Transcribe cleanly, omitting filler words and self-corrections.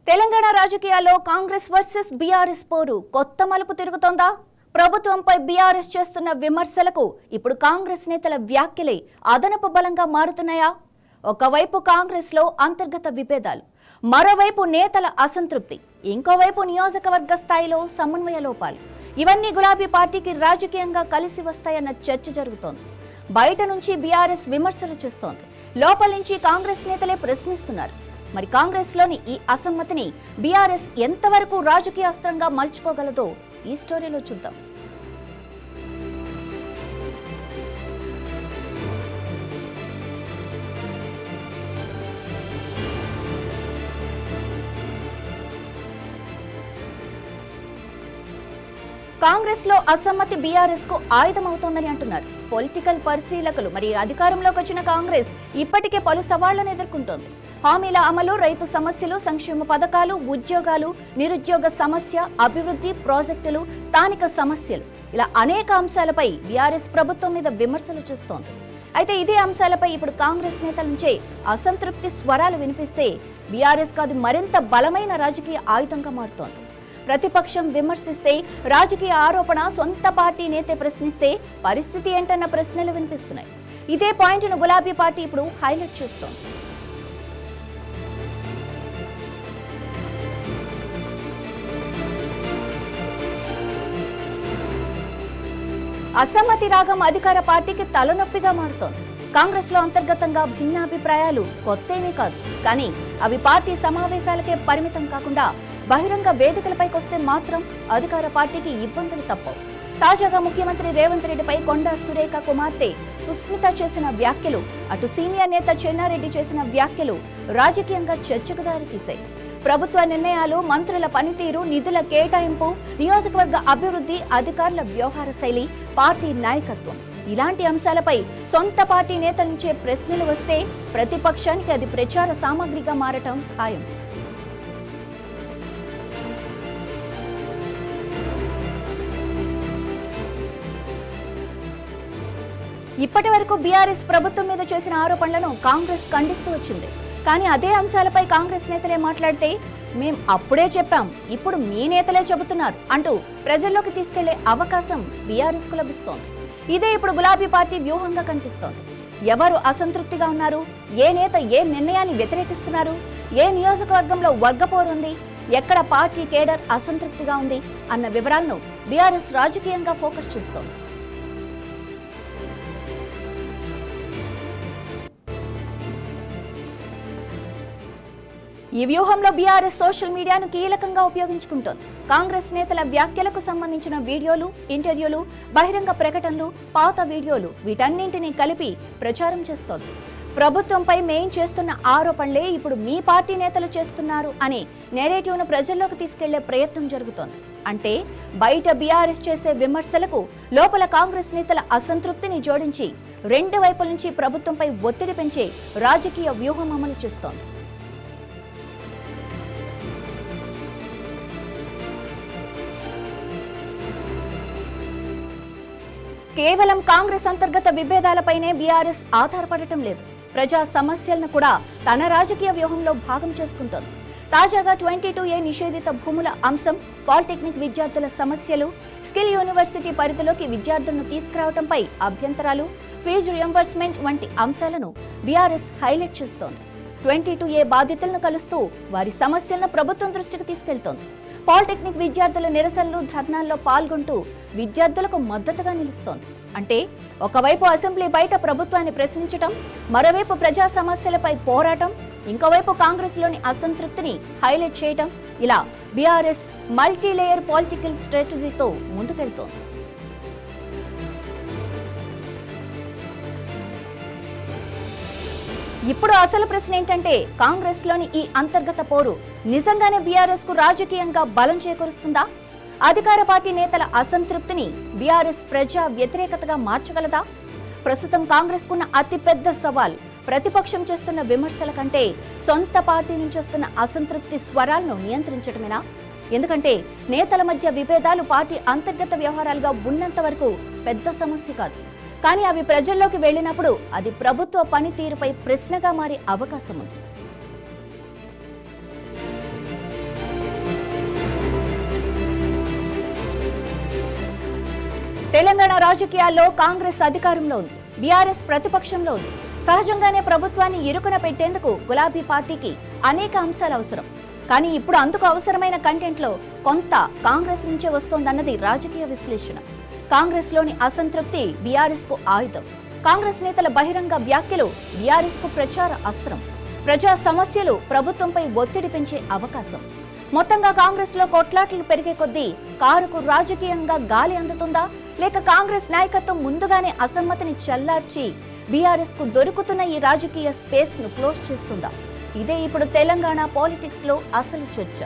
తెలంగాణ రాజకీయాల్లో Congress versus BRS పోరు కొత్త మలుపు తిరుగుతోందా? ప్రభుత్వంపై బీఆర్ఎస్ చేస్తున్న విమర్శలకు ఇప్పుడు కాంగ్రెస్ నేతల వ్యాఖ్యలే అదనపు బలంగా మారుతున్నాయా? ఒకవైపు కాంగ్రెస్ లో అంతర్గత విభేదాలు, మరోవైపు నేతల అసంతృప్తి, ఇంకోవైపు నియోజకవర్గ స్థాయిలో సమన్వయ లోపాలు. ఇవన్నీ గులాబీ పార్టీకి రాజకీయంగా కలిసి వస్తాయన్న చర్చ జరుగుతోంది. బయట నుంచి బీఆర్ఎస్ విమర్శలు చేస్తోంది, లోపల నుంచి కాంగ్రెస్ నేతలే ప్రశ్నిస్తున్నారు. మరి కాంగ్రెస్ లోని ఈ అసమ్మతిని బీఆర్ఎస్ ఎంతవరకు రాజకీయ అస్త్రంగా మలుచుకోగలదో ఈ స్టోరీలో చూద్దాం. కాంగ్రెస్ లో అసమ్మతి బీఆర్ఎస్ కు ఆయుధం అవుతోందని అంటున్నారు పొలిటికల్ పరిశీలకులు. మరి అధికారంలోకి వచ్చిన కాంగ్రెస్ ఇప్పటికే పలు సవాళ్లను ఎదుర్కొంటోంది. హామీల అమలు, రైతు సమస్యలు, సంక్షేమ పథకాలు, ఉద్యోగాలు, నిరుద్యోగ సమస్య, అభివృద్ధి, ప్రాజెక్టులు, స్థానిక సమస్యలు, ఇలా అనేక అంశాలపై బీఆర్ఎస్ ప్రభుత్వం మీద విమర్శలు చేస్తోంది. అయితే ఇదే అంశాలపై ఇప్పుడు కాంగ్రెస్ నేతల నుంచే అసంతృప్తి స్వరాలు వినిపిస్తే బీఆర్ఎస్ కు అది మరింత బలమైన రాజకీయ ఆయుధంగా మారుతోంది. ప్రతిపక్షం విమర్శిస్తే రాజకీయ ఆరోపణ, సొంత పార్టీ నేతే ప్రశ్నిస్తే పరిస్థితి ఏంటన్న ప్రశ్నలు వినిపిస్తున్నాయి. ఇదే పాయింట్ను గులాబీ పార్టీ ఇప్పుడు హైలైట్ చేస్తోంది. అసమ్మతి రాగం అధికార పార్టీకి తలనొప్పిగా మారుతోంది. కాంగ్రెస్ లో అంతర్గతంగా భిన్నాభిప్రాయాలు కొత్తేమీ కాదు, కానీ అవి పార్టీ సమావేశాలకే పరిమితం కాకుండా బహిరంగ వేదికలపైకి వస్తే మాత్రం అధికార పార్టీకి ఇబ్బందులు తప్పవు. తాజాగా ముఖ్యమంత్రి రేవంత్ రెడ్డిపై కొండా సురేఖ కుమార్తె సుస్మిత చేసిన వ్యాఖ్యలు, అటు సీనియర్ నేత చెన్నారెడ్డి చేసిన వ్యాఖ్యలు రాజకీయంగా చర్చకు దారితీశాయి. ప్రభుత్వ నిర్ణయాలు, మంత్రుల పనితీరు, నిధుల కేటాయింపు, నియోజకవర్గ అభివృద్ధి, అధికారుల వ్యవహార శైలి, పార్టీ నాయకత్వం, ఇలాంటి అంశాలపై సొంత పార్టీ నేతల నుంచే ప్రశ్నలు వస్తే ప్రతిపక్షానికి అది ప్రచార సామగ్రిగా మారటం ఖాయం. ఇప్పటి వరకు బీఆర్ఎస్ ప్రభుత్వం మీద చేసిన ఆరోపణలను కాంగ్రెస్ ఖండిస్తూ వచ్చింది. కానీ అదే అంశాలపై కాంగ్రెస్ నేతలే మాట్లాడితే మేం అప్పుడే చెప్పాం, ఇప్పుడు మీ నేతలే చెబుతున్నారు అంటూ ప్రజల్లోకి తీసుకెళ్లే అవకాశం బీఆర్ఎస్ కు లభిస్తోంది. ఇదే ఇప్పుడు గులాబీ పార్టీ వ్యూహంగా కనిపిస్తోంది. ఎవరు అసంతృప్తిగా ఉన్నారు, ఏ నేత ఏ నిర్ణయాన్ని వ్యతిరేకిస్తున్నారు, ఏ నియోజకవర్గంలో వర్గపోరుంది, ఎక్కడ పార్టీ కేడర్ అసంతృప్తిగా ఉంది అన్న వివరాలను బీఆర్ఎస్ రాజకీయంగా ఫోకస్ చేస్తోంది. ఈ వ్యూహంలో బీఆర్ఎస్ సోషల్ మీడియాను కీలకంగా ఉపయోగించుకుంటోంది. కాంగ్రెస్ నేతల వ్యాఖ్యలకు సంబంధించిన వీడియోలు, ఇంటర్వ్యూలు, బహిరంగ ప్రకటనలు, పాత వీడియోలు, వీటన్నింటినీ కలిపి ప్రచారం చేస్తోంది. ప్రభుత్వంపై మేం చేస్తున్న ఆరోపణలే ఇప్పుడు మీ పార్టీ నేతలు చేస్తున్నారు అనే నెరేటివ్ను ప్రజల్లోకి తీసుకెళ్లే ప్రయత్నం జరుగుతోంది. అంటే బయట బీఆర్ఎస్ చేసే విమర్శలకు లోపల కాంగ్రెస్ నేతల అసంతృప్తిని జోడించి రెండు వైపుల నుంచి ప్రభుత్వంపై ఒత్తిడి పెంచే రాజకీయ వ్యూహం అమలు చేస్తోంది. కేవలం కాంగ్రెస్ అంతర్గత విభేదాలపైనే బీఆర్ఎస్ ఆధారపడటం లేదు. ప్రజా సమస్యలను కూడా తన రాజకీయ వ్యూహంలో భాగం చేసుకుంటోంది. తాజాగా 22A నిషేధిత భూముల అంశం, పాలిటెక్నిక్ విద్యార్థుల సమస్యలు, స్కిల్ యూనివర్సిటీ పరిధిలోకి విద్యార్థులను తీసుకురావడంపై అభ్యంతరాలు, ఫీజు రియంబర్స్మెంట్ వంటి అంశాలను బీఆర్ఎస్ హైలైట్ చేస్తోంది. 22A బాధితులను కలుస్తూ వారి సమస్యలను ప్రభుత్వం దృష్టికి తీసుకెళ్తోంది. పాలిటెక్నిక్ విద్యార్థుల నిరసనలు, ధర్నాల్లో పాల్గొంటూ విద్యార్థులకు మద్దతుగా నిలుస్తోంది. అంటే ఒకవైపు అసెంబ్లీ బయట ప్రభుత్వాన్ని ప్రశ్నించటం, మరోవైపు ప్రజా సమస్యలపై పోరాటం, ఇంకోవైపు కాంగ్రెస్ లోని అసంతృప్తిని హైలైట్ చేయటం, ఇలా బీఆర్ఎస్ మల్టీలేయర్ పొలిటికల్ స్ట్రాటజీతో ముందుకెళ్తోంది. ఇప్పుడు అసలు ప్రశ్న ఏంటంటే, కాంగ్రెస్ లోని ఈ అంతర్గత పోరు నిజంగానే బీఆర్ఎస్ కు రాజకీయంగా బలం చేకూరుస్తుందా? అధికార పార్టీ నేతల అసంతృప్తిని బీఆర్ఎస్ ప్రజా వ్యతిరేకతగా మార్చగలదా? ప్రస్తుతం కాంగ్రెస్ కున్న అతిపెద్ద సవాల్ ప్రతిపక్షం చేస్తున్న విమర్శల కంటే సొంత పార్టీ నుంచి వస్తున్న అసంతృప్తి స్వరాలను నియంత్రించడమేనా? ఎందుకంటే నేతల మధ్య విభేదాలు పార్టీ అంతర్గత వ్యవహారాలుగా ఉన్నంత వరకు పెద్ద సమస్య కాదు. కానీ అవి ప్రజల్లోకి వెళ్ళినప్పుడు అది ప్రభుత్వ పనితీరుపై ప్రశ్నగా మారే అవకాశం ఉంది. తెలంగాణ రాజకీయాల్లో కాంగ్రెస్ అధికారంలో ఉంది, బీఆర్ఎస్ ప్రతిపక్షంలో ఉంది. సహజంగానే ప్రభుత్వాన్ని ఇరుకున పెట్టేందుకు గులాబీ పార్టీకి అనేక అంశాలు అవసరం. కానీ ఇప్పుడు అందుకు అవసరమైన కంటెంట్లో కొంత కాంగ్రెస్ నుంచే వస్తోందన్నది రాజకీయ విశ్లేషణ. కాంగ్రెస్ లోని అసంతృప్తి బీఆర్ఎస్ కు ఆయుధం. కాంగ్రెస్ నేతల బహిరంగ వ్యాఖ్యలు బీఆర్ఎస్ కు ప్రచార అస్త్రం. ప్రజా సమస్యలు ప్రభుత్వంపై ఒత్తిడి పెంచే అవకాశం. మొత్తంగా కాంగ్రెస్ లో కొట్లాట్లు పెరిగే కొద్దీ కారుకు రాజకీయంగా గాలి అందుతుందా, లేక కాంగ్రెస్ నాయకత్వం ముందుగానే అసమ్మతిని చల్లార్చి బీఆర్ఎస్ కు దొరుకుతున్న ఈ రాజకీయ స్పేస్ ను క్లోజ్ చేస్తుందా? ఇదే ఇప్పుడు తెలంగాణ పాలిటిక్స్ లో అసలు చర్చ.